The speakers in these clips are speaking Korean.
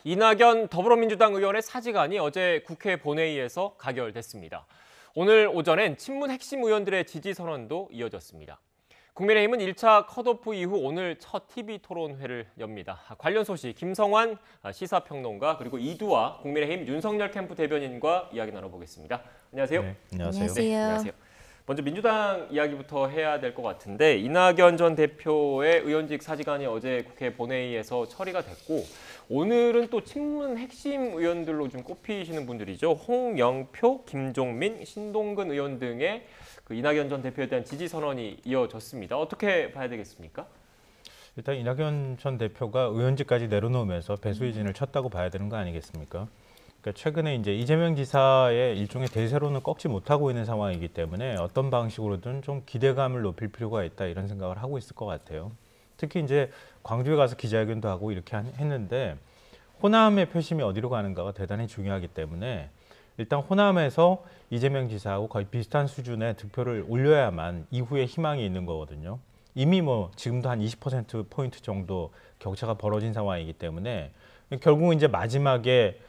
이낙연 더불어민주당 의원의 사직안이 어제 국회 본회의에서 가결됐습니다. 오늘 오전엔 친문 핵심 의원들의 지지 선언도 이어졌습니다. 국민의힘은 1차 컷오프 이후 오늘 첫 TV 토론회를 엽니다. 관련 소식 김성환 시사평론가 그리고 이두아 국민의힘 윤석열 캠프 대변인과 이야기 나눠보겠습니다. 안녕하세요. 네, 안녕하세요. 네, 안녕하세요. 먼저 민주당 이야기부터 해야 될 것 같은데 이낙연 전 대표의 의원직 사직안이 어제 국회 본회의에서 처리가 됐고 오늘은 또 친문 핵심 의원들로 좀 꼽히시는 분들이죠. 홍영표, 김종민, 신동근 의원 등의 그 이낙연 전 대표에 대한 지지 선언이 이어졌습니다. 어떻게 봐야 되겠습니까? 일단 이낙연 전 대표가 의원직까지 내려놓으면서 배수진을 쳤다고 봐야 되는 거 아니겠습니까? 그러니까 최근에 이제 이재명 지사의 일종의 대세로는 꺾지 못하고 있는 상황이기 때문에 어떤 방식으로든 좀 기대감을 높일 필요가 있다 이런 생각을 하고 있을 것 같아요. 특히 이제 광주에 가서 기자회견도 하고 이렇게 했는데 호남의 표심이 어디로 가는가가 대단히 중요하기 때문에 일단 호남에서 이재명 지사하고 거의 비슷한 수준의 득표를 올려야만 이후에 희망이 있는 거거든요. 이미 뭐 지금도 한 20%포인트 정도 격차가 벌어진 상황이기 때문에 결국 이제 마지막에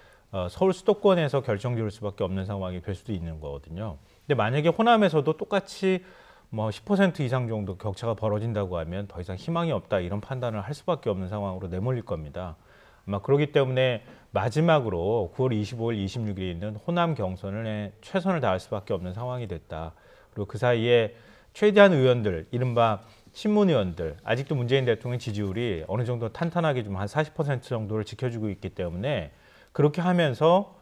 서울 수도권에서 결정지을 수밖에 없는 상황이 될 수도 있는 거거든요. 근데 만약에 호남에서도 똑같이 뭐 10% 이상 정도 격차가 벌어진다고 하면 더 이상 희망이 없다 이런 판단을 할 수밖에 없는 상황으로 내몰릴 겁니다. 아마 그렇기 때문에 마지막으로 9월 25일, 26일에 있는 호남 경선에 최선을 다할 수밖에 없는 상황이 됐다. 그리고 그 사이에 최대한 의원들, 이른바 친문 의원들, 아직도 문재인 대통령 지지율이 어느 정도 탄탄하게 좀 한 40% 정도를 지켜주고 있기 때문에 그렇게 하면서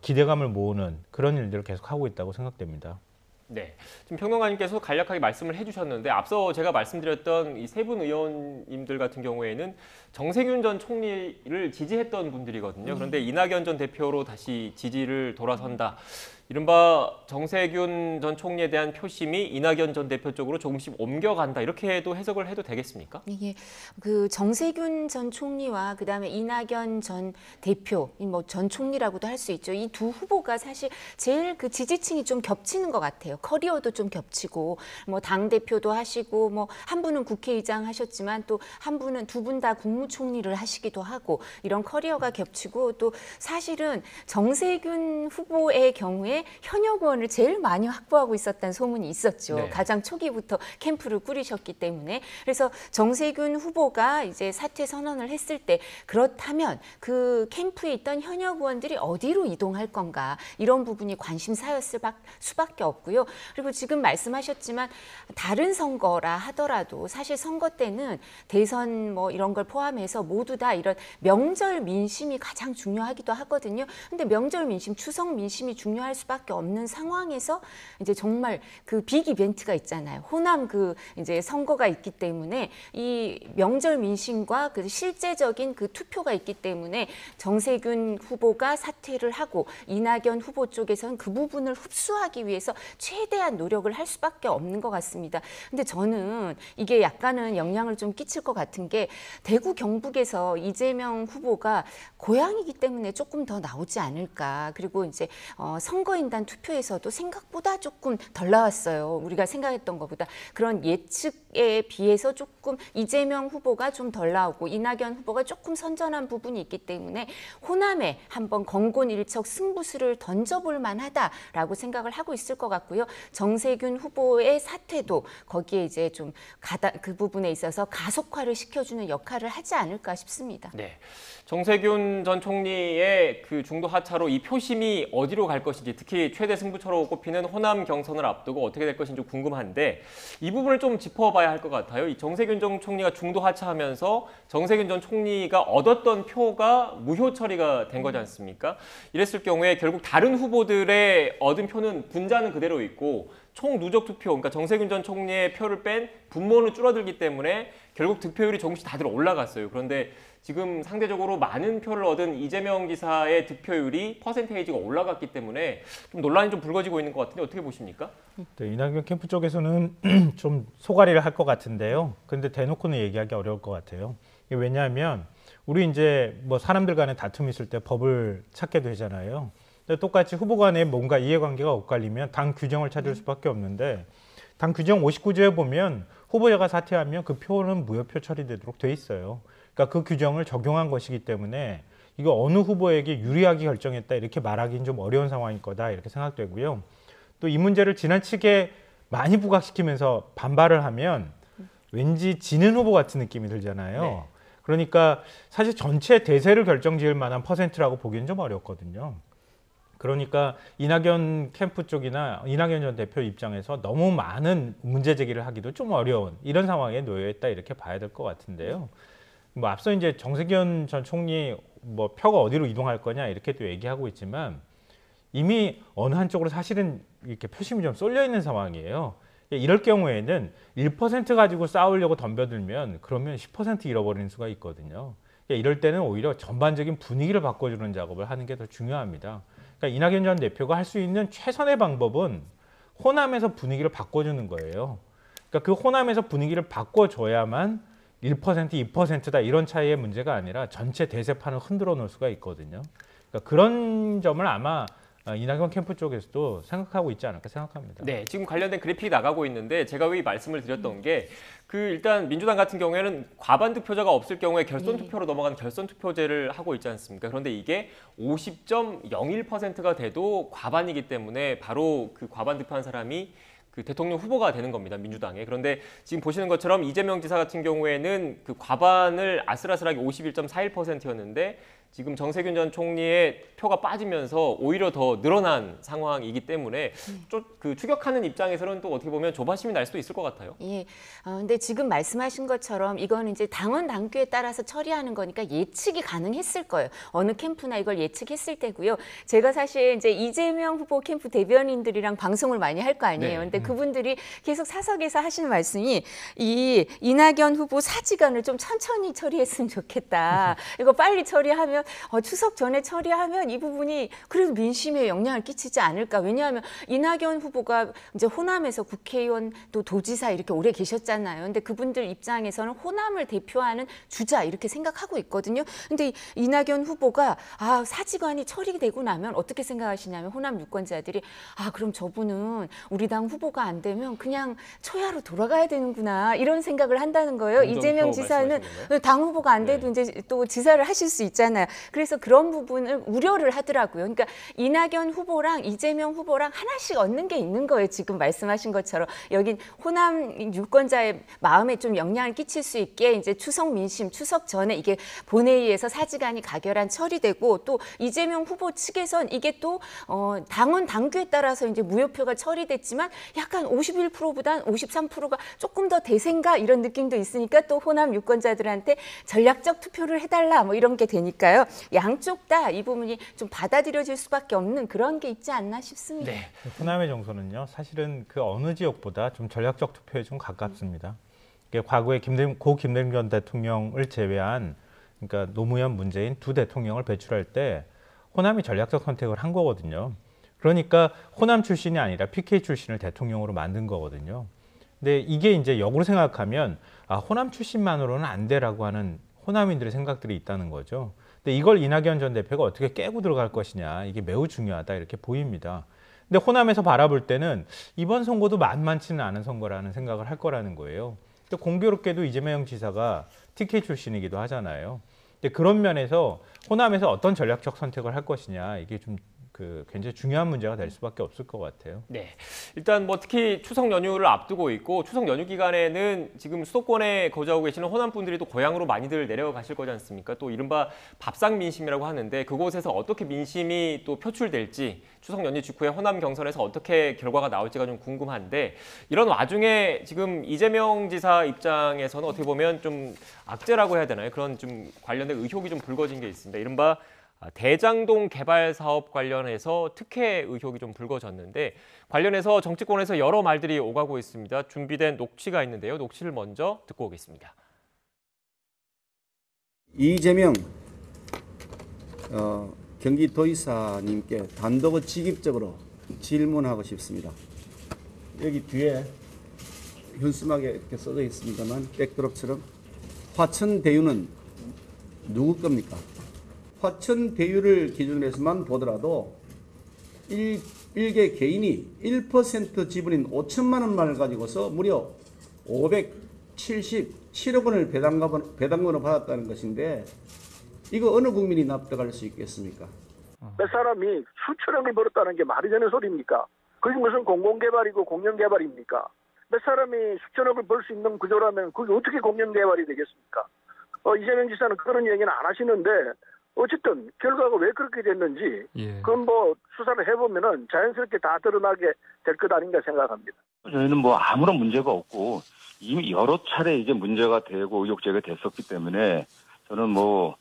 기대감을 모으는 그런 일들을 계속하고 있다고 생각됩니다. 네, 지금 평론가님께서 간략하게 말씀을 해주셨는데 앞서 제가 말씀드렸던 이 세 분 의원님들 같은 경우에는 정세균 전 총리를 지지했던 분들이거든요. 그런데 이낙연 전 대표로 다시 지지를 돌아선다. 이른바 정세균 전 총리에 대한 표심이 이낙연 전 대표 쪽으로 조금씩 옮겨간다. 이렇게도 해석을 해도 되겠습니까? 이게 그 정세균 전 총리와 그다음에 이낙연 전 대표, 뭐 전 총리라고도 할 수 있죠. 이 두 후보가 사실 제일 그 지지층이 좀 겹치는 것 같아요. 커리어도 좀 겹치고 뭐 당 대표도 하시고 뭐 한 분은 국회의장 하셨지만 또 한 분은 두 분 다 국무총리를 하시기도 하고 이런 커리어가 겹치고 또 사실은 정세균 후보의 경우에 현역 의원을 제일 많이 확보하고 있었다는 소문이 있었죠. 네. 가장 초기부터 캠프를 꾸리셨기 때문에. 그래서 정세균 후보가 이제 사퇴 선언을 했을 때 그렇다면 그 캠프에 있던 현역 의원들이 어디로 이동할 건가 이런 부분이 관심사였을 수밖에 없고요. 그리고 지금 말씀하셨지만 다른 선거라 하더라도 사실 선거 때는 대선 뭐 이런 걸 포함해서 모두 다 이런 명절 민심이 가장 중요하기도 하거든요. 근데 명절 민심, 추석 민심이 중요할 수밖에 없는 상황에서 이제 정말 그 빅 이벤트가 있잖아요. 호남 그 이제 선거가 있기 때문에 이 명절 민심과 그 실제적인 그 투표가 있기 때문에 정세균 후보가 사퇴를 하고 이낙연 후보 쪽에서는 그 부분을 흡수하기 위해서 최대한 노력을 할 수밖에 없는 것 같습니다. 근데 저는 이게 약간은 영향을 좀 끼칠 것 같은 게 대구 경북에서 이재명 후보가 고향이기 때문에 조금 더 나오지 않을까. 그리고 이제 선거인단 투표에서도 생각보다 조금 덜 나왔어요. 우리가 생각했던 것보다. 그런 예측에 비해서 조금 이재명 후보가 좀 덜 나오고 이낙연 후보가 조금 선전한 부분이 있기 때문에 호남에 한번 건곤일척 승부수를 던져볼 만하다라고 생각을 하고 있을 것 같고요. 정세균 후보의 사퇴도 거기에 이제 좀 그 부분에 있어서 가속화를 시켜주는 역할을 하지 않을까 싶습니다. 네, 정세균 전 총리의 그 중도 하차로 이 표심이 어디로 갈 것인지 특히 최대 승부처로 꼽히는 호남 경선을 앞두고 어떻게 될 것인지 궁금한데 이 부분을 좀 짚어봐야 할 것 같아요. 이 정세균 전 총리가 중도 하차하면서 정세균 전 총리가 얻었던 표가 무효 처리가 된 거지 않습니까? 이랬을 경우에 결국 다른 후보들의 얻은 표는 분자는 그대로 있고 총 누적 투표, 그러니까 정세균 전 총리의 표를 뺀 분모는 줄어들기 때문에 결국 득표율이 조금씩 다들 올라갔어요. 그런데 지금 상대적으로 많은 표를 얻은 이재명 지사의 득표율이 퍼센테이지가 올라갔기 때문에 좀 논란이 좀 불거지고 있는 것 같은데 어떻게 보십니까? 네, 이낙연 캠프 쪽에서는 좀 소가리를 할 것 같은데요. 근데 대놓고는 얘기하기 어려울 것 같아요. 이게 왜냐하면 우리 이제 뭐 사람들 간에 다툼이 있을 때 법을 찾게 되잖아요. 근데 똑같이 후보 간에 뭔가 이해관계가 엇갈리면 당 규정을 찾을 수밖에 없는데 당 규정 59조에 보면 후보자가 사퇴하면 그 표는 무효표 처리되도록 돼 있어요. 그러니까 그 규정을 적용한 것이기 때문에 이거 어느 후보에게 유리하게 결정했다 이렇게 말하기는 좀 어려운 상황일 거다 이렇게 생각되고요. 또 이 문제를 지나치게 많이 부각시키면서 반발을 하면 왠지 지는 후보 같은 느낌이 들잖아요. 네. 그러니까 사실 전체 대세를 결정지을 만한 퍼센트라고 보기는 좀 어렵거든요. 그러니까 이낙연 캠프 쪽이나 이낙연 전 대표 입장에서 너무 많은 문제 제기를 하기도 좀 어려운 이런 상황에 놓여 있다 이렇게 봐야 될 것 같은데요. 뭐 앞서 이제 정세균 전 총리 뭐 표가 어디로 이동할 거냐 이렇게 또 얘기하고 있지만 이미 어느 한쪽으로 사실은 이렇게 표심이 좀 쏠려 있는 상황이에요. 이럴 경우에는 1% 가지고 싸우려고 덤벼들면 그러면 10% 잃어버리는 수가 있거든요. 이럴 때는 오히려 전반적인 분위기를 바꿔주는 작업을 하는 게 더 중요합니다. 그러니까 이낙연 전 대표가 할 수 있는 최선의 방법은 호남에서 분위기를 바꿔주는 거예요. 그러니까 그 호남에서 분위기를 바꿔줘야만 1%, 2%다 이런 차이의 문제가 아니라 전체 대세판을 흔들어 놓을 수가 있거든요. 그러니까 그런 점을 아마 이낙연 캠프 쪽에서도 생각하고 있지 않을까 생각합니다. 네, 지금 관련된 그래픽이 나가고 있는데 제가 왜 이 말씀을 드렸던 게 일단 민주당 같은 경우에는 과반 득표자가 없을 경우에 결선 투표로 넘어가는 결선 투표제를 하고 있지 않습니까? 그런데 이게 50.01%가 돼도 과반이기 때문에 바로 그 과반 득표한 사람이 그 대통령 후보가 되는 겁니다, 민주당에. 그런데 지금 보시는 것처럼 이재명 지사 같은 경우에는 그 과반을 아슬아슬하게 51.41%였는데 지금 정세균 전 총리의 표가 빠지면서 오히려 더 늘어난 상황이기 때문에 그 추격하는 입장에서는 또 어떻게 보면 조바심이 날 수도 있을 것 같아요. 예. 근데 지금 말씀하신 것처럼 이거는 이제 당원 당규에 따라서 처리하는 거니까 예측이 가능했을 거예요. 어느 캠프나 이걸 예측했을 때고요. 제가 사실 이제 이재명 후보 캠프 대변인들이랑 방송을 많이 할 거 아니에요. 네. 근데 그분들이 계속 사석에서 하시는 말씀이 이 이낙연 후보 사직안을 좀 천천히 처리했으면 좋겠다. 이거 빨리 처리하면 추석 전에 처리하면 이 부분이 그래도 민심에 영향을 끼치지 않을까. 왜냐하면 이낙연 후보가 이제 호남에서 국회의원 또 도지사 이렇게 오래 계셨잖아요. 근데 그분들 입장에서는 호남을 대표하는 주자 이렇게 생각하고 있거든요. 근데 이낙연 후보가 사직안이 처리되고 나면 어떻게 생각하시냐면 호남 유권자들이 그럼 저분은 우리 당 후보가 안 되면 그냥 초야로 돌아가야 되는구나 이런 생각을 한다는 거예요. 이재명 지사는 당 후보가 안 돼도 이제 또 지사를 하실 수 있잖아요. 그래서 그런 부분을 우려를 하더라고요. 그러니까 이낙연 후보랑 이재명 후보랑 하나씩 얻는 게 있는 거예요. 지금 말씀하신 것처럼 여긴 호남 유권자의 마음에 좀 영향을 끼칠 수 있게 이제 추석 민심, 추석 전에 이게 본회의에서 사직안이 가결안 처리되고 또 이재명 후보 측에선 이게 또 당원 당규에 따라서 이제 무효표가 처리됐지만 약간 51%보단 53%가 조금 더 대세인가 이런 느낌도 있으니까 또 호남 유권자들한테 전략적 투표를 해달라 뭐 이런 게 되니까요. 양쪽 다 이 부분이 좀 받아들여질 수밖에 없는 그런 게 있지 않나 싶습니다. 네. 호남의 정서는요, 사실은 그 어느 지역보다 좀 전략적 투표에 좀 가깝습니다. 과거에 고 김대중 전 대통령을 제외한 그러니까 노무현, 문재인 두 대통령을 배출할 때 호남이 전략적 선택을 한 거거든요. 그러니까 호남 출신이 아니라 PK 출신을 대통령으로 만든 거거든요. 근데 이게 이제 역으로 생각하면 호남 출신만으로는 안 돼라고 하는 호남인들의 생각들이 있다는 거죠. 근데 이걸 이낙연 전 대표가 어떻게 깨고 들어갈 것이냐, 이게 매우 중요하다 이렇게 보입니다. 근데 호남에서 바라볼 때는 이번 선거도 만만치는 않은 선거라는 생각을 할 거라는 거예요. 근데 공교롭게도 이재명 지사가 TK 출신이기도 하잖아요. 근데 그런 면에서 호남에서 어떤 전략적 선택을 할 것이냐, 이게 좀 굉장히 중요한 문제가 될 수밖에 없을 것 같아요. 네, 일단 뭐 특히 추석 연휴를 앞두고 있고 추석 연휴 기간에는 지금 수도권에 거주하고 계시는 호남 분들이 또 고향으로 많이들 내려가실 거지 않습니까? 또 이른바 밥상 민심이라고 하는데 그곳에서 어떻게 민심이 또 표출될지 추석 연휴 직후에 호남 경선에서 어떻게 결과가 나올지가 좀 궁금한데 이런 와중에 지금 이재명 지사 입장에서는 어떻게 보면 좀 악재라고 해야 되나요? 그런 좀 관련된 의혹이 좀 불거진 게 있습니다. 이른바 대장동 개발 사업 관련해서 특혜 의혹이 좀 불거졌는데 관련해서 정치권에서 여러 말들이 오가고 있습니다. 준비된 녹취가 있는데요. 녹취를 먼저 듣고 오겠습니다. 이재명 경기도지사님께 단독 직입적으로 질문하고 싶습니다. 여기 뒤에 현수막에 이렇게 써져 있습니다만 백드롭처럼 화천 대유는 누구 겁니까? 화천 대유를 기준으로 해서만 보더라도 일개 개인이 1% 지분인 5천만 원만을 가지고서 무려 577억 원을 배당금으로 받았다는 것인데 이거 어느 국민이 납득할 수 있겠습니까? 몇 사람이 수천억을 벌었다는 게 말이 되는 소리입니까? 그게 무슨 공공개발이고 공영개발입니까? 몇 사람이 수천억을 벌 수 있는 구조라면 그게 어떻게 공영개발이 되겠습니까? 이재명 지사는 그런 얘기는 안 하시는데 어쨌든 결과가 왜 그렇게 됐는지 그건 뭐 수사를 해보면은 자연스럽게 다 드러나게 될 것 아닌가 생각합니다. 저희는 뭐 아무런 문제가 없고 이미 여러 차례 이제 문제가 되고 의혹 제기됐었기 때문에 저는 뭐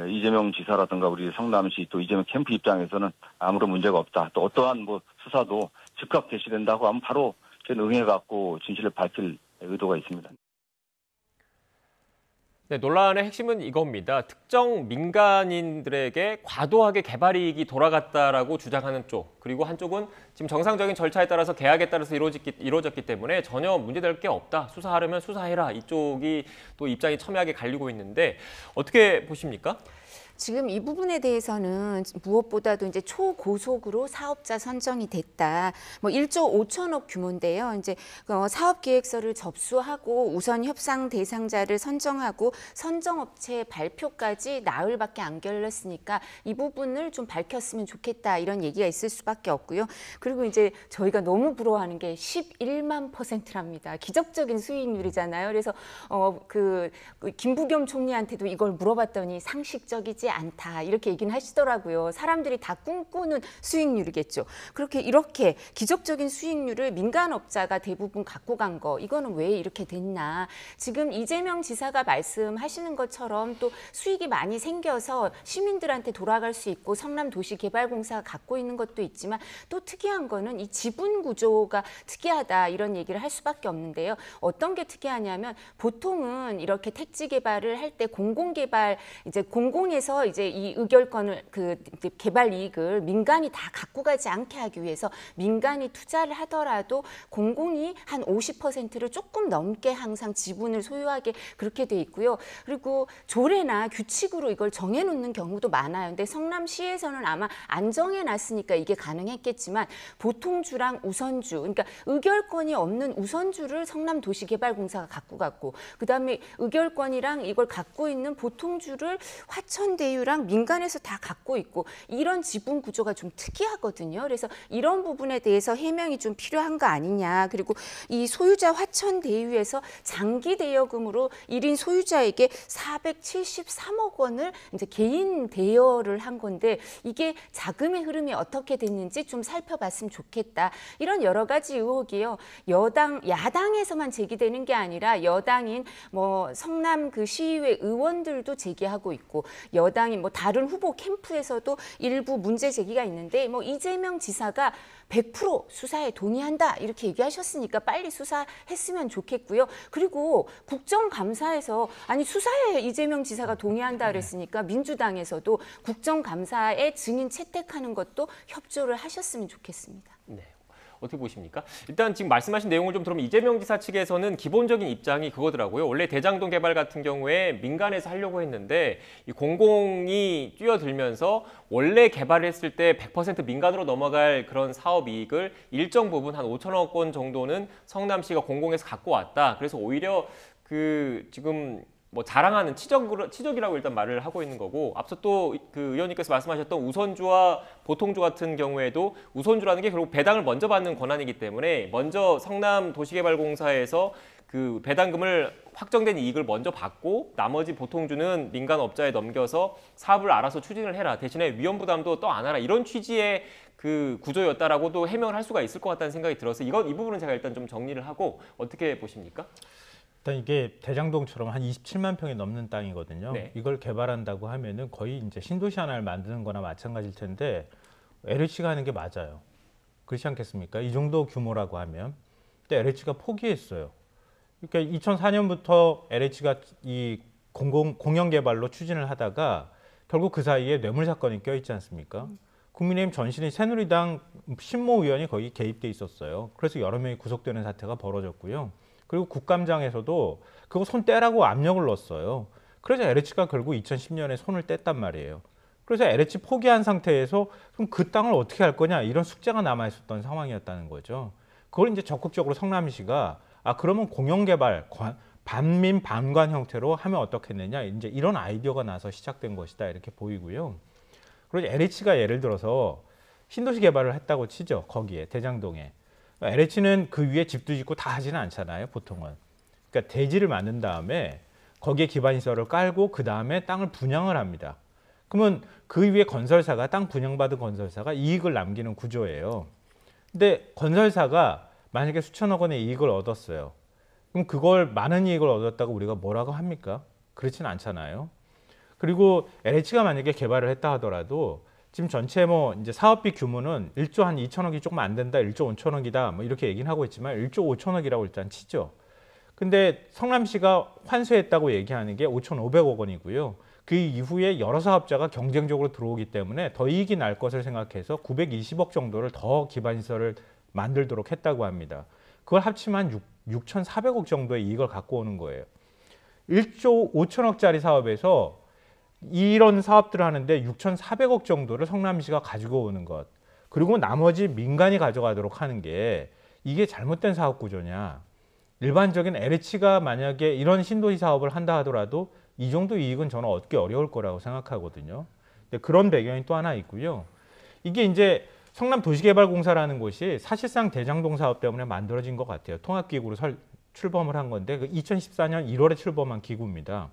이재명 지사라든가 우리 성남시 또 이재명 캠프 입장에서는 아무런 문제가 없다. 또 어떠한 뭐 수사도 즉각 개시된다고 하면 바로 저는 응해갖고 진실을 밝힐 의도가 있습니다. 네, 논란의 핵심은 이겁니다. 특정 민간인들에게 과도하게 개발 이익이 돌아갔다라고 주장하는 쪽, 그리고 한쪽은 지금 정상적인 절차에 따라서 계약에 따라서 이루어졌기 때문에 전혀 문제될 게 없다. 수사하려면 수사해라. 이쪽이 또 입장이 첨예하게 갈리고 있는데 어떻게 보십니까? 지금 이 부분에 대해서는 무엇보다도 이제 초고속으로 사업자 선정이 됐다. 뭐 1조 5천억 규모인데요. 이제 사업 계획서를 접수하고 우선 협상 대상자를 선정하고 선정업체 발표까지 나흘밖에 안 걸렸으니까 이 부분을 좀 밝혔으면 좋겠다. 이런 얘기가 있을 수밖에 없고요. 그리고 이제 저희가 너무 부러워하는 게 11만 %랍니다. 기적적인 수익률이잖아요. 그래서 그 김부겸 총리한테도 이걸 물어봤더니 상식적이지 않다 이렇게 얘기는 하시더라고요. 사람들이 다 꿈꾸는 수익률이겠죠. 이렇게 기적적인 수익률을 민간업자가 대부분 갖고 간 거, 이거는 왜 이렇게 됐나. 지금 이재명 지사가 말씀하시는 것처럼 또 수익이 많이 생겨서 시민들한테 돌아갈 수 있고 성남도시개발공사가 갖고 있는 것도 있지만 또 특이한 거는 이 지분 구조가 특이하다 이런 얘기를 할 수밖에 없는데요. 어떤 게 특이하냐면 보통은 이렇게 택지 개발을 할 때 공공개발 이제 공공에서 이제 이 의결권을 이제 개발 이익을 민간이 다 갖고 가지 않게 하기 위해서 민간이 투자를 하더라도 공공이 한 50%를 조금 넘게 항상 지분을 소유하게 그렇게 돼 있고요. 그리고 조례나 규칙으로 이걸 정해놓는 경우도 많아요. 근데 성남시에서는 아마 안 정해놨으니까 이게 가능했겠지만 보통주랑 우선주, 그러니까 의결권이 없는 우선주를 성남도시개발공사가 갖고 갔고 그다음에 의결권이랑 이걸 갖고 있는 보통주를 화천대유랑 민간에서 다 갖고 있고 이런 지분 구조가 좀 특이하거든요. 그래서 이런 부분에 대해서 해명이 좀 필요한 거 아니냐. 그리고 이 소유자 화천대유에서 장기 대여금으로 1인 소유자에게 473억 원을 이제 개인 대여를 한 건데 이게 자금의 흐름이 어떻게 됐는지 좀 살펴봤으면 좋겠다. 이런 여러 가지 의혹이요. 야당에서만 제기되는 게 아니라 여당인 뭐 성남 그 시의회 의원들도 제기하고 있고 여당인 뭐 다른 후보 캠프에서도 일부 문제 제기가 있는데 뭐 이재명 지사가 100% 수사에 동의한다 이렇게 얘기하셨으니까 빨리 수사했으면 좋겠고요. 그리고 국정감사에서 아니 수사에 이재명 지사가 동의한다 그랬으니까 민주당에서도 국정감사에 증인 채택하는 것도 협조를 하셨으면 좋겠습니다. 네. 어떻게 보십니까? 일단 지금 말씀하신 내용을 좀 들으면 이재명 지사 측에서는 기본적인 입장이 그거더라고요. 원래 대장동 개발 같은 경우에 민간에서 하려고 했는데 이 공공이 뛰어들면서 원래 개발했을 때 100% 민간으로 넘어갈 그런 사업 이익을 일정 부분 한 5천억 원 정도는 성남시가 공공에서 갖고 왔다. 그래서 오히려 그 지금 뭐 자랑하는 치적이라고 일단 말을 하고 있는 거고 앞서 또 그 의원님께서 말씀하셨던 우선주와 보통주 같은 경우에도 우선주라는 게 결국 배당을 먼저 받는 권한이기 때문에 먼저 성남도시개발공사에서 그 배당금을 확정된 이익을 먼저 받고 나머지 보통주는 민간업자에 넘겨서 사업을 알아서 추진을 해라. 대신에 위험 부담도 또 안 하라. 이런 취지의 그 구조였다라고도 해명을 할 수가 있을 것 같다는 생각이 들어서 이 부분은 제가 일단 좀 정리를 하고 어떻게 보십니까? 일단 이게 대장동처럼 한 27만 평이 넘는 땅이거든요. 네. 이걸 개발한다고 하면은 거의 이제 신도시 하나를 만드는 거나 마찬가지일 텐데 LH가 하는 게 맞아요. 그렇지 않겠습니까? 이 정도 규모라고 하면. 근데 LH가 포기했어요. 그러니까 2004년부터 LH가 이 공영 개발로 추진을 하다가 결국 그 사이에 뇌물 사건이 껴있지 않습니까? 국민의힘 전신인 새누리당 신모 의원이 거기 개입돼 있었어요. 그래서 여러 명이 구속되는 사태가 벌어졌고요. 그리고 국감장에서도 그거 손 떼라고 압력을 넣었어요. 그래서 LH가 결국 2010년에 손을 뗐단 말이에요. 그래서 LH 포기한 상태에서 그럼 그 땅을 어떻게 할 거냐 이런 숙제가 남아 있었던 상황이었다는 거죠. 그걸 이제 적극적으로 성남시가 그러면 공영개발 반민 반관 형태로 하면 어떻겠느냐 이제 이런 아이디어가 나서 시작된 것이다 이렇게 보이고요. 그리고 LH가 예를 들어서 신도시 개발을 했다고 치죠. 거기에 대장동에 LH는 그 위에 집도 짓고 다 하지는 않잖아요. 보통은. 그러니까 대지를 만든 다음에 거기에 기반시설을 깔고 그 다음에 땅을 분양을 합니다. 그러면 그 위에 건설사가 땅 분양받은 건설사가 이익을 남기는 구조예요. 근데 건설사가 만약에 수천억 원의 이익을 얻었어요. 그럼 그걸 많은 이익을 얻었다고 우리가 뭐라고 합니까? 그렇진 않잖아요. 그리고 LH가 만약에 개발을 했다 하더라도 지금 전체 뭐 이제 사업비 규모는 1조 한 2천억이 조금 안 된다, 1조 5천억이다 뭐 이렇게 얘기는 하고 있지만 1조 5천억이라고 일단 치죠. 근데 성남시가 환수했다고 얘기하는 게 5,500억 원이고요. 그 이후에 여러 사업자가 경쟁적으로 들어오기 때문에 더 이익이 날 것을 생각해서 920억 정도를 더 기반시설을 만들도록 했다고 합니다. 그걸 합치면 6,400억 정도의 이익을 갖고 오는 거예요. 1조 5천억짜리 사업에서 이런 사업들을 하는데 6,400억 정도를 성남시가 가지고 오는 것. 그리고 나머지 민간이 가져가도록 하는 게 이게 잘못된 사업 구조냐. 일반적인 LH가 만약에 이런 신도시 사업을 한다 하더라도 이 정도 이익은 저는 얻기 어려울 거라고 생각하거든요. 근데 그런 배경이 또 하나 있고요. 이게 이제 성남도시개발공사라는 곳이 사실상 대장동 사업 때문에 만들어진 것 같아요. 통합기구로 출범을 한 건데 2014년 1월에 출범한 기구입니다.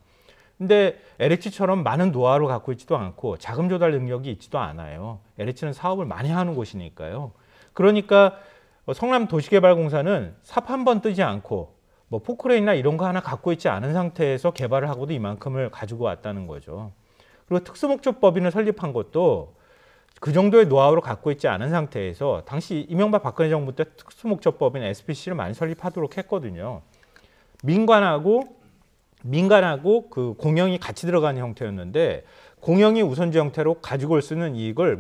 근데 LH처럼 많은 노하우를 갖고 있지도 않고 자금 조달 능력이 있지도 않아요. LH는 사업을 많이 하는 곳이니까요. 그러니까 성남도시개발공사는 삽 한 번 뜨지 않고 뭐 포크레인이나 이런 거 하나 갖고 있지 않은 상태에서 개발을 하고도 이만큼을 가지고 왔다는 거죠. 그리고 특수목적법인을 설립한 것도 그 정도의 노하우를 갖고 있지 않은 상태에서 당시 이명박 박근혜 정부 때 특수목적법인 SPC를 많이 설립하도록 했거든요. 민간하고 그 공영이 같이 들어가는 형태였는데 공영이 우선주 형태로 가지고 올 수 있는 이익을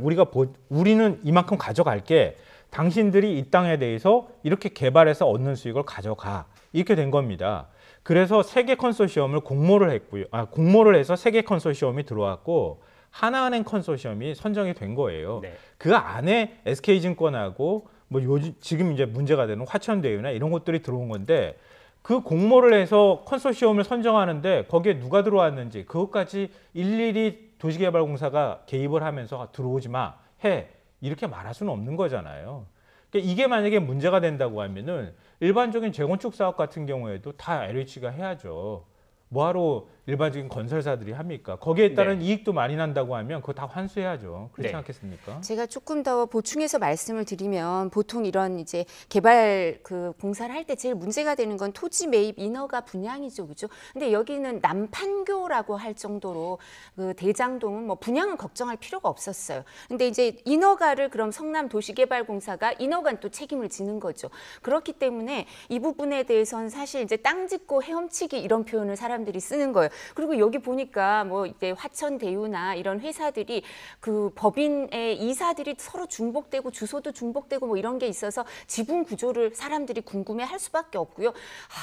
우리는 이만큼 가져갈게. 당신들이 이 땅에 대해서 이렇게 개발해서 얻는 수익을 가져가. 이렇게 된 겁니다. 그래서 세 개 컨소시엄을 공모를 했고요. 공모를 해서 세 개 컨소시엄이 들어왔고 하나은행 컨소시엄이 선정이 된 거예요. 네. 그 안에 SK증권하고 뭐 요즘 지금 이제 문제가 되는 화천대유나 이런 것들이 들어온 건데 그 공모를 해서 컨소시엄을 선정하는데 거기에 누가 들어왔는지 그것까지 일일이 도시개발공사가 개입을 하면서 들어오지 마, 해. 이렇게 말할 수는 없는 거잖아요. 그러니까 이게 만약에 문제가 된다고 하면은 일반적인 재건축 사업 같은 경우에도 다 LH가 해야죠. 뭐하러 일반적인 건설사들이 합니까? 거기에 따른 네. 이익도 많이 난다고 하면 그거 다 환수해야죠. 그렇지 네. 않겠습니까? 제가 조금 더 보충해서 말씀을 드리면 보통 이런 이제 개발 그 공사를 할 때 제일 문제가 되는 건 토지 매입 인허가 분양이죠, 그죠? 근데 여기는 남판교라고 할 정도로 그 대장동은 뭐 분양은 걱정할 필요가 없었어요. 근데 이제 인허가를 그럼 성남도시개발공사가 인허가는 또 책임을 지는 거죠. 그렇기 때문에 이 부분에 대해서는 사실 이제 땅 짓고 헤엄치기 이런 표현을 사람들이 쓰는 거예요. 그리고 여기 보니까 뭐 이제 화천대유나 이런 회사들이 그 법인의 이사들이 서로 중복되고 주소도 중복되고 뭐 이런 게 있어서 지분 구조를 사람들이 궁금해할 수밖에 없고요.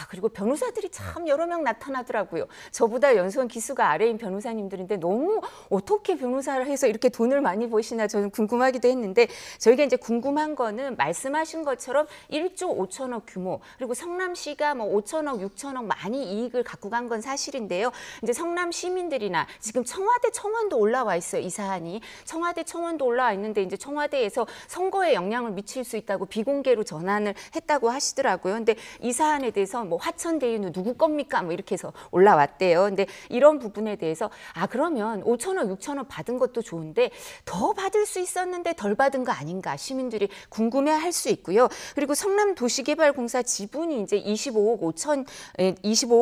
그리고 변호사들이 참 여러 명 나타나더라고요. 저보다 연수원 기수가 아래인 변호사님들인데 너무 어떻게 변호사를 해서 이렇게 돈을 많이 버시나 저는 궁금하기도 했는데 저희가 이제 궁금한 거는 말씀하신 것처럼 1조 5천억 규모 그리고 성남시가 뭐 5천억, 6천억 많이 이익을 갖고 간 건 사실인데요. 이제 성남 시민들이나 지금 청와대 청원도 올라와 있어요. 이 사안이 청와대 청원도 올라와 있는데 이제 청와대에서 선거에 영향을 미칠 수 있다고 비공개로 전환을 했다고 하시더라고요. 근데 이 사안에 대해서 뭐 화천대유는 누구 겁니까? 뭐 이렇게 해서 올라왔대요. 근데 이런 부분에 대해서 그러면 5천억, 6천억 받은 것도 좋은데 더 받을 수 있었는데 덜 받은 거 아닌가 시민들이 궁금해할 수 있고요. 그리고 성남도시개발공사 지분이 이제 25억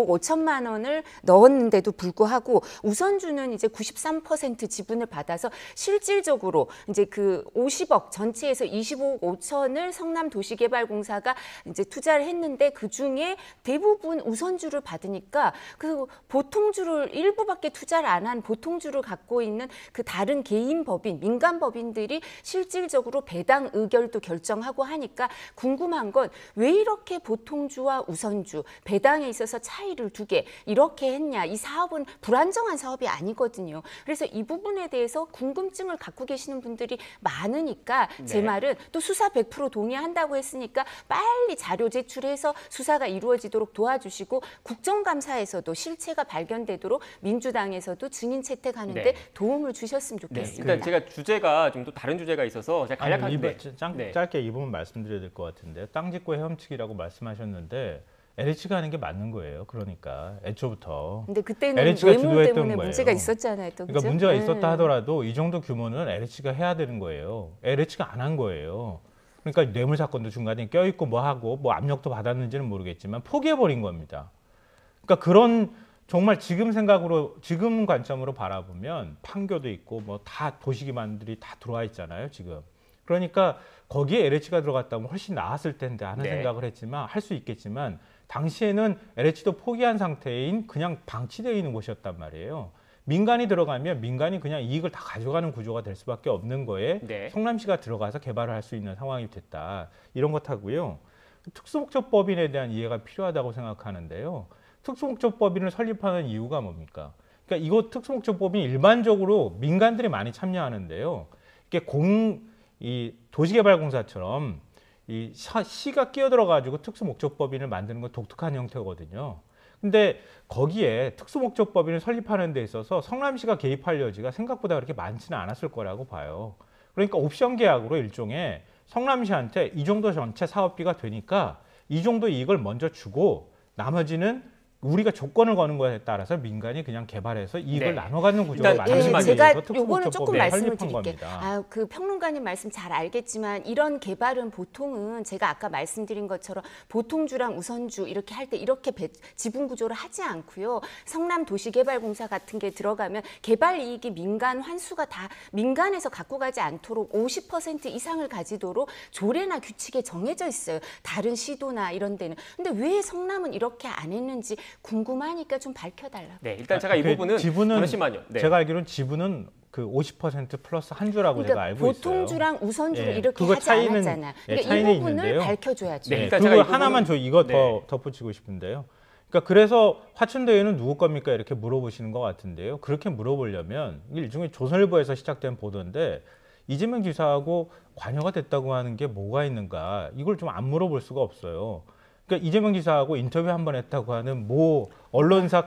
5천만 원을 넣었는데도 불구하고 우선주는 이제 93% 지분을 받아서 실질적으로 이제 그 50억 전체에서 25억 5천을 성남도시개발공사가 이제 투자를 했는데 그 중에 대부분 우선주를 받으니까 그 보통주를 일부밖에 투자를 안 한 보통주를 갖고 있는 그 다른 개인 법인, 민간 법인들이 실질적으로 배당 의결도 결정하고 하니까 궁금한 건 왜 이렇게 보통주와 우선주, 배당에 있어서 차이를 두게 이런 이렇게 했냐. 이 사업은 불안정한 사업이 아니거든요. 그래서 이 부분에 대해서 궁금증을 갖고 계시는 분들이 많으니까 제 네. 말은 또 수사 100% 동의한다고 했으니까 빨리 자료 제출해서 수사가 이루어지도록 도와주시고 국정감사에서도 실체가 발견되도록 민주당에서도 증인 채택하는데 네. 도움을 주셨으면 네, 좋겠습니다. 일단 제가 주제가 좀 또 다른 주제가 있어서 제가 간략하게 네. 짧게 이 부분 말씀드려야 될 것 같은데 땅 짓고 헤엄치기라고 말씀하셨는데 LH가 하는 게 맞는 거예요. 그러니까 애초부터. 근데 그때는 LH가 외모 주도했던 때문에 거예요. 문제가 있었잖아요. 또, 그러니까 그죠? 문제가 있었다 하더라도 이 정도 규모는 LH가 해야 되는 거예요. LH가 안 한 거예요. 그러니까 뇌물 사건도 중간에 껴있고 뭐 하고 뭐 압력도 받았는지는 모르겠지만 포기해버린 겁니다. 그러니까 그런 정말 지금 생각으로 지금 관점으로 바라보면 판교도 있고 뭐 다 도시기반들이 다 들어와 있잖아요 지금. 그러니까 거기에 LH가 들어갔다면 훨씬 나았을 텐데 하는 네. 생각을 했지만 할 수 있겠지만 당시에는 LH도 포기한 상태인 그냥 방치되어 있는 곳이었단 말이에요. 민간이 들어가면 민간이 그냥 이익을 다 가져가는 구조가 될 수밖에 없는 거에 네. 성남시가 들어가서 개발을 할 수 있는 상황이 됐다. 이런 것하고요. 특수목적법인에 대한 이해가 필요하다고 생각하는데요. 특수목적법인을 설립하는 이유가 뭡니까? 그러니까 이거 특수목적법인이 일반적으로 민간들이 많이 참여하는데요. 이게 이 도시개발공사처럼 이 시가 끼어들어가지고 특수목적법인을 만드는 건 독특한 형태거든요. 근데 거기에 특수목적법인을 설립하는 데 있어서 성남시가 개입할 여지가 생각보다 그렇게 많지는 않았을 거라고 봐요. 그러니까 옵션 계약으로 일종의 성남시한테 이 정도 전체 사업비가 되니까 이 정도 이익을 먼저 주고 나머지는 우리가 조건을 거는 거에 따라서 민간이 그냥 개발해서 이익을 네. 나눠 갖는 구조를 일단 만드는 잠시만요. 제가 위해서 요거는 조금 특수목적법인을 말씀을 설립한 드릴게요. 겁니다. 그 평론가님 말씀 잘 알겠지만 이런 개발은 보통은 제가 아까 말씀드린 것처럼 보통주랑 우선주 이렇게 할 때 이렇게 지분 구조를 하지 않고요. 성남도시개발공사 같은 게 들어가면 개발 이익이 민간 환수가 다 민간에서 갖고 가지 않도록 50% 이상을 가지도록 조례나 규칙에 정해져 있어요. 다른 시도나 이런 데는. 근데 왜 성남은 이렇게 안 했는지 궁금하니까 좀 밝혀달라고. 네, 일단 제가 이 부분은 잠시만요. 네. 제가 알기로는 지분은 그 50% 플러스 한 주라고 제가 알고 있어요. 보통주랑 우선주를 예, 이렇게 그거 하지 차이는- 않았잖아. 예, 그러니까 차이는 이 부분을 있는데요. 밝혀줘야죠. 네, 네, 일단 그거 제가 이 부분은- 하나만 이거 네. 더 덧붙이고 싶은데요. 그러니까 그래서 화천대유는 누구 겁니까 이렇게 물어보시는 것 같은데요. 그렇게 물어보려면 일종의 조선일보에서 시작된 보도인데 이재명 지사하고 관여가 됐다고 하는 게 뭐가 있는가 이걸 좀 안 물어볼 수가 없어요. 그러니까 이재명 지사하고 인터뷰 한 번 했다고 하는 모 언론사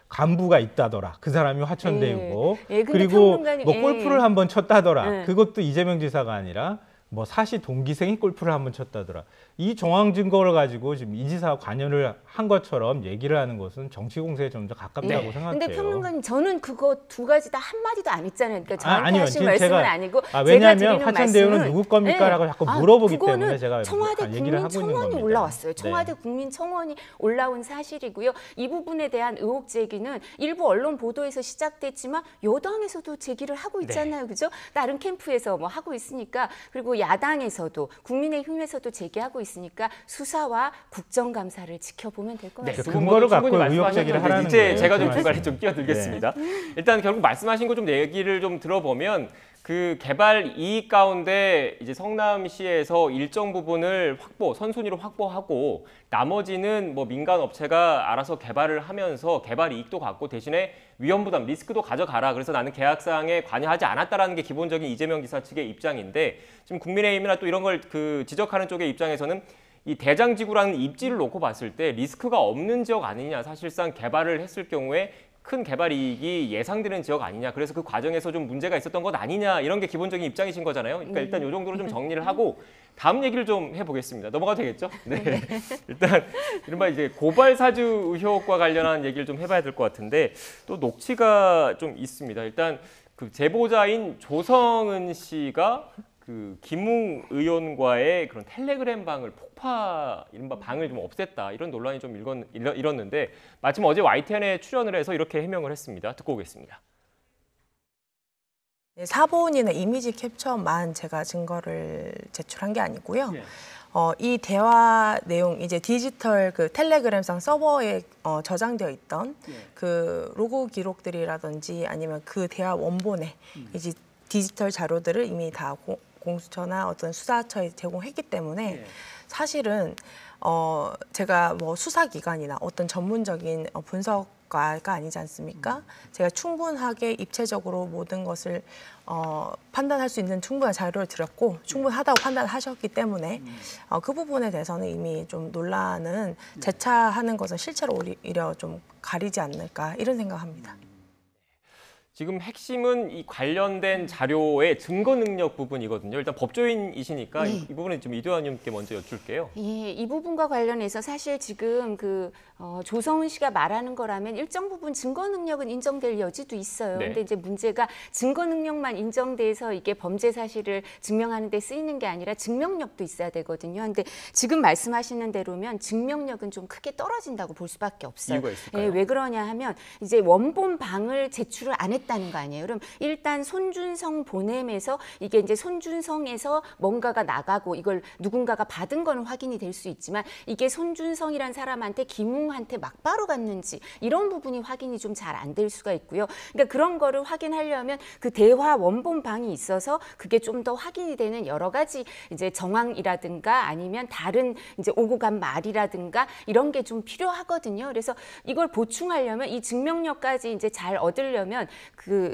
간부가 있다더라. 그 사람이 화천대유고. 예, 근데 그리고 평론가님, 뭐 예. 골프를 한 번 쳤다더라. 예. 그것도 이재명 지사가 아니라 뭐 사시 동기생이 골프를 한 번 쳤다더라. 이 정황 증거를 가지고 지금 이 지사가 관여를 한 것처럼 얘기를 하는 것은 정치 공세에 좀 더 가깝다고 네. 생각해요. 근데 평론가님 저는 그거 두 가지 다 한마디도 안 했잖아요. 그러니까 저한테 아니요. 하신 지금 말씀은 제가- 아니고 제가 왜냐하면 드리는 화천대유는 말씀은 누구 겁니까라고 자꾸 물어보기 그거는 때문에 제가 청와대 얘기를 하고 있는 국민청원이 겁니다. 올라왔어요. 네. 청와대 국민청원이 올라온 사실이고요. 이 부분에 대한 의혹 제기는 일부 언론 보도에서 시작됐지만 여당에서도 제기를 하고 있잖아요. 그죠? 다른 캠프에서 뭐 하고 있으니까 그리고 야당에서도 국민의힘에서도 제기하고 있으니까 수사와 국정감사를 지켜보면 될 것 네, 같습니다. 그 근거를 갖고 충분히 의혹 제기를 말씀하셨는데 하라는 이제 거예요. 제가 좀 그 중간에 말씀. 좀 끼어들겠습니다. 일단 결국 말씀하신 거 좀 얘기를 좀 들어보면 그 개발 이익 가운데 이제 성남시에서 일정 부분을 선순위로 확보하고 나머지는 뭐 민간 업체가 알아서 개발을 하면서 개발 이익도 갖고 대신에 위험 부담, 리스크도 가져가라. 그래서 나는 계약사항에 관여하지 않았다라는 게 기본적인 이재명 지사 측의 입장인데 지금 국민의힘이나 또 이런 걸 그 지적하는 쪽의 입장에서는 이 대장지구라는 입지를 놓고 봤을 때 리스크가 없는 지역 아니냐. 사실상 개발을 했을 경우에 큰 개발 이익이 예상되는 지역 아니냐. 그래서 그 과정에서 좀 문제가 있었던 것 아니냐. 이런 게 기본적인 입장이신 거잖아요. 그러니까 일단 이 정도로 좀 정리를 하고 다음 얘기를 좀 해보겠습니다. 넘어가도 되겠죠? 네. 일단 이른바 이제 고발 사주 의혹과 관련한 얘기를 좀 해봐야 될 것 같은데 또 녹취가 좀 있습니다. 일단 그 제보자인 조성은 씨가 그 김웅 의원과의 그런 텔레그램 방을 이른바 방을 좀 없앴다 이런 논란이 좀 일었는데 마침 어제 YTN에 출연을 해서 이렇게 해명을 했습니다. 듣고 오겠습니다. 네, 사본이나 이미지 캡처만 제가 증거를 제출한 게 아니고요. 이 대화 내용 이제 디지털 그 텔레그램상 서버에 저장되어 있던 그 로그 기록들이라든지 아니면 그 대화 원본에 이제 디지털 자료들을 이미 다 공수처나 어떤 수사처에 제공했기 때문에 사실은 제가 뭐 수사기관이나 어떤 전문적인 분석가가 아니지 않습니까? 제가 충분하게 입체적으로 모든 것을 판단할 수 있는 충분한 자료를 드렸고 충분하다고 판단하셨기 때문에 그 부분에 대해서는 이미 좀 논란은 재차하는 것은 실체로 오히려 좀 가리지 않을까 이런 생각합니다. 지금 핵심은 이 관련된 자료의 증거 능력 부분이거든요. 일단 법조인이시니까 이 부분은 좀 이도현 의원님께 먼저 여쭐게요. 예, 이 부분과 관련해서 사실 지금 조성은 씨가 말하는 거라면 일정 부분 증거 능력은 인정될 여지도 있어요. 네. 근데 이제 문제가 증거 능력만 인정돼서 이게 범죄 사실을 증명하는 데 쓰이는 게 아니라 증명력도 있어야 되거든요. 근데 지금 말씀하시는 대로면 증명력은 좀 크게 떨어진다고 볼 수밖에 없어요. 이유가 있을까요? 예, 왜 그러냐 하면 이제 원본 방을 제출을 안 했다는 거 아니에요. 그럼 일단 손준성 보냄에서 이게 이제 손준성에서 뭔가가 나가고 이걸 누군가가 받은 건 확인이 될 수 있지만 이게 손준성이란 사람한테 김웅한테 막바로 갔는지 이런 부분이 확인이 좀 잘 안 될 수가 있고요. 그러니까 그런 거를 확인하려면 그 대화 원본 방이 있어서 그게 좀 더 확인이 되는 여러 가지 이제 정황이라든가 아니면 다른 이제 오고 간 말이라든가 이런 게 좀 필요하거든요. 그래서 이걸 보충하려면 이 증명력까지 이제 잘 얻으려면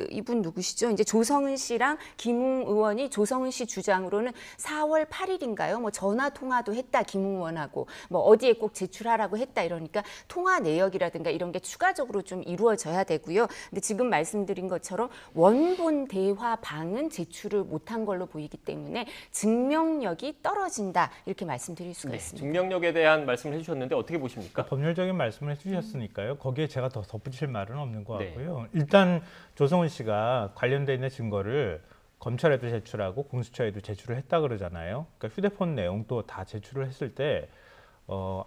이분 누구시죠? 이제 조성은 씨랑 김웅 의원이 조성은 씨 주장으로는 4월 8일인가요? 뭐 전화 통화도 했다 김웅 의원하고 뭐 어디에 꼭 제출하라고 했다 이러니까 통화 내역이라든가 이런 게 추가적으로 좀 이루어져야 되고요. 근데 지금 말씀드린 것처럼 원본 대화 방은 제출을 못한 걸로 보이기 때문에 증명력이 떨어진다 이렇게 말씀드릴 수가 있습니다. 증명력에 대한 말씀을 해주셨는데 어떻게 보십니까? 법률적인 말씀을 해주셨으니까요. 거기에 제가 더 덧붙일 말은 없는 것 같고요. 일단 조성은 씨가 관련돼 있는 증거를 검찰에도 제출하고 공수처에도 제출을 했다 그러잖아요. 그러니까 휴대폰 내용도 다 제출을 했을 때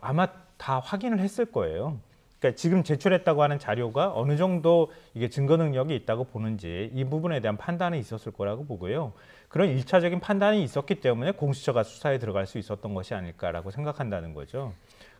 아마 다 확인을 했을 거예요. 그러니까 지금 제출했다고 하는 자료가 어느 정도 이게 증거 능력이 있다고 보는지 이 부분에 대한 판단이 있었을 거라고 보고요. 그런 일차적인 판단이 있었기 때문에 공수처가 수사에 들어갈 수 있었던 것이 아닐까라고 생각한다는 거죠.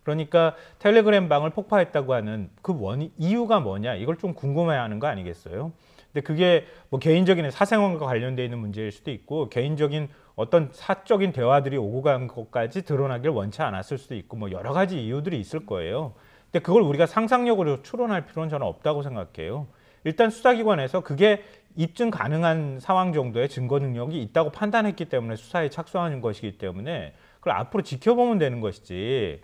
그러니까 텔레그램 방을 폭파했다고 하는 그 이유가 뭐냐 이걸 좀 궁금해하는 거 아니겠어요? 근데 그게 뭐 개인적인 사생활과 관련돼 있는 문제일 수도 있고 개인적인 어떤 사적인 대화들이 오고 간 것까지 드러나길 원치 않았을 수도 있고 뭐 여러 가지 이유들이 있을 거예요. 근데 그걸 우리가 상상력으로 추론할 필요는 저는 없다고 생각해요. 일단 수사기관에서 그게 입증 가능한 상황 정도의 증거 능력이 있다고 판단했기 때문에 수사에 착수하는 것이기 때문에 그걸 앞으로 지켜보면 되는 것이지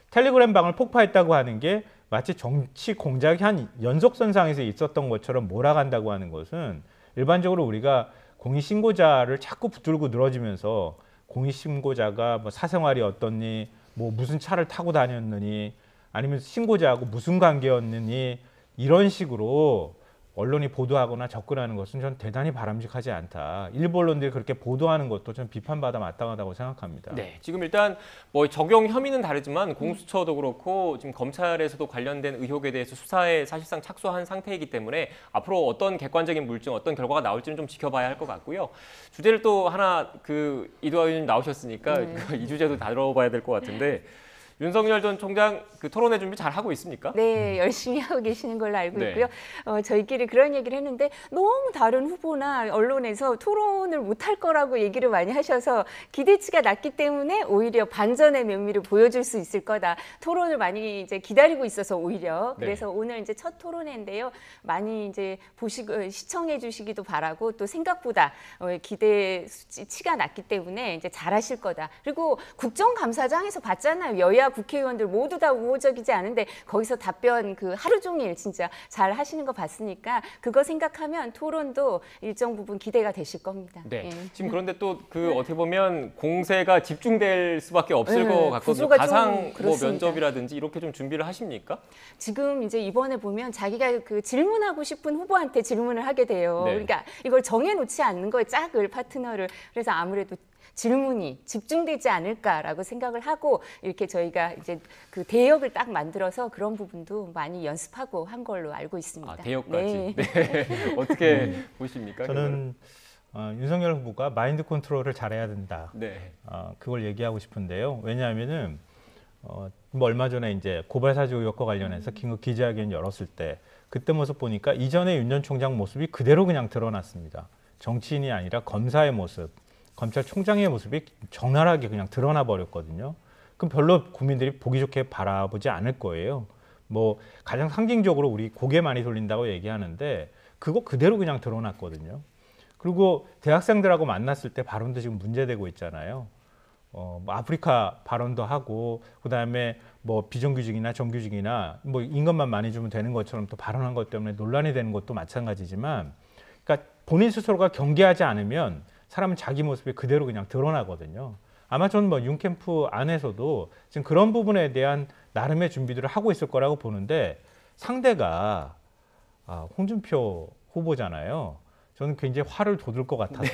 텔레그램 방을 폭파했다고 하는 게 마치 정치 공작이 한 연속선상에서 있었던 것처럼 몰아간다고 하는 것은 일반적으로 우리가 공익신고자를 자꾸 붙들고 늘어지면서 공익신고자가 뭐 사생활이 어떻니 뭐 무슨 차를 타고 다녔느니 아니면 신고자하고 무슨 관계였느니 이런 식으로 언론이 보도하거나 접근하는 것은 전 대단히 바람직하지 않다. 일부 언론들이 그렇게 보도하는 것도 좀 비판받아 마땅하다고 생각합니다. 네, 지금 일단 뭐 적용 혐의는 다르지만 공수처도 그렇고 지금 검찰에서도 관련된 의혹에 대해서 수사에 사실상 착수한 상태이기 때문에 앞으로 어떤 객관적인 물증, 어떤 결과가 나올지는 좀 지켜봐야 할 것 같고요. 주제를 또 하나 이도하 의원님 나오셨으니까 이 주제도 다뤄봐야 될 것 같은데. 윤석열 전 총장 토론회 준비 잘 하고 있습니까? 네, 열심히 하고 계시는 걸로 알고 네. 있고요. 저희끼리 그런 얘기를 했는데 너무 다른 후보나 언론에서 토론을 못할 거라고 얘기를 많이 하셔서 기대치가 낮기 때문에 오히려 반전의 면미를 보여줄 수 있을 거다. 토론을 많이 이제 기다리고 있어서 오히려 그래서 오늘 이제 첫 토론회인데요. 많이 이제 시청해 주시기도 바라고 또 생각보다 기대치가 낮기 때문에 이제 잘하실 거다. 그리고 국정감사장에서 봤잖아요. 여야 국회의원들 모두 다 우호적이지 않은데 거기서 답변 하루 종일 진짜 잘 하시는 거 봤으니까 그거 생각하면 토론도 일정 부분 기대가 되실 겁니다. 네. 예. 지금 그런데 또 어떻게 보면 공세가 집중될 수밖에 없을 것 같거든요. 구조가 가상 좀 그렇습니다. 면접이라든지 이렇게 좀 준비를 하십니까? 지금 이제 이번에 보면 자기가 질문하고 싶은 후보한테 질문을 하게 돼요. 네. 그러니까 이걸 정해놓지 않는 거예요. 짝을 파트너를. 그래서 아무래도 질문이 집중되지 않을까라고 생각을 하고 이렇게 저희가 이제 대역을 딱 만들어서 그런 부분도 많이 연습하고 한 걸로 알고 있습니다. 아, 대역까지. 네. 네. 어떻게 보십니까? 저는 윤석열 후보가 마인드 컨트롤을 잘해야 된다. 네. 그걸 얘기하고 싶은데요. 왜냐하면은 뭐 얼마 전에 이제 고발사주 의혹과 관련해서 긴급 기자회견 열었을 때 그때 모습 보니까 이전의 윤 전 총장 모습이 그대로 그냥 드러났습니다. 정치인이 아니라 검사의 모습. 검찰총장의 모습이 적나라하게 그냥 드러나 버렸거든요. 그럼 별로 국민들이 보기 좋게 바라보지 않을 거예요. 뭐 가장 상징적으로 우리 고개 많이 돌린다고 얘기하는데 그거 그대로 그냥 드러났거든요. 그리고 대학생들하고 만났을 때 발언도 지금 문제되고 있잖아요. 뭐 아프리카 발언도 하고 그다음에 뭐 비정규직이나 정규직이나 뭐 임금만 많이 주면 되는 것처럼 또 발언한 것 때문에 논란이 되는 것도 마찬가지지만, 그러니까 본인 스스로가 경계하지 않으면 사람은 자기 모습이 그대로 그냥 드러나거든요. 아마 저는 뭐 윤캠프 안에서도 지금 그런 부분에 대한 나름의 준비들을 하고 있을 거라고 보는데, 상대가 홍준표 후보잖아요. 저는 굉장히 화를 돋을 것 같아서.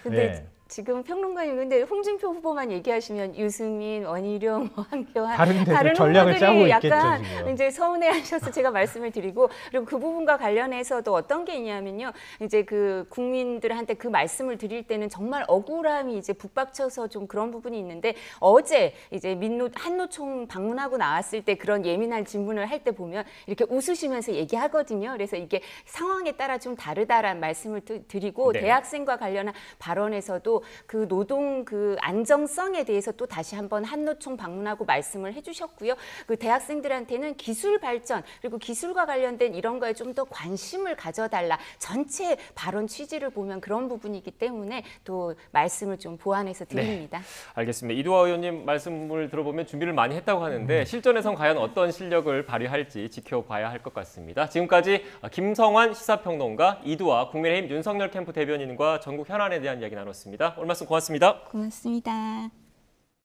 근데 네. 지금 평론가님 근데 홍준표 후보만 얘기하시면 유승민, 원희룡, 황교안 다른 전략을 짜고 후보들이 있겠죠, 약간 지금. 이제 서운해하셔서 제가 말씀을 드리고, 그리고 그 부분과 관련해서도 어떤 게 있냐면요, 이제 그 국민들한테 그 말씀을 드릴 때는 정말 억울함이 이제 북받쳐서 좀 그런 부분이 있는데, 어제 이제 한노총 방문하고 나왔을 때 그런 예민한 질문을 할 때 보면 이렇게 웃으시면서 얘기하거든요. 그래서 이게 상황에 따라 좀 다르다라는 말씀을 드리고, 네. 대학생과 관련한 발언에서도 그 노동 그 안정성에 대해서 또 다시 한번 한노총 방문하고 말씀을 해주셨고요. 그 대학생들한테는 기술 발전 그리고 기술과 관련된 이런 거에 좀 더 관심을 가져달라. 전체 발언 취지를 보면 그런 부분이기 때문에 또 말씀을 좀 보완해서 드립니다. 알겠습니다. 이두화 의원님 말씀을 들어보면 준비를 많이 했다고 하는데 실전에선 과연 어떤 실력을 발휘할지 지켜봐야 할 것 같습니다. 지금까지 김성환 시사평론가, 이두화 국민의힘 윤석열 캠프 대변인과 전국 현안에 대한 이야기 나눴습니다. 오늘 말씀 고맙습니다. 고맙습니다.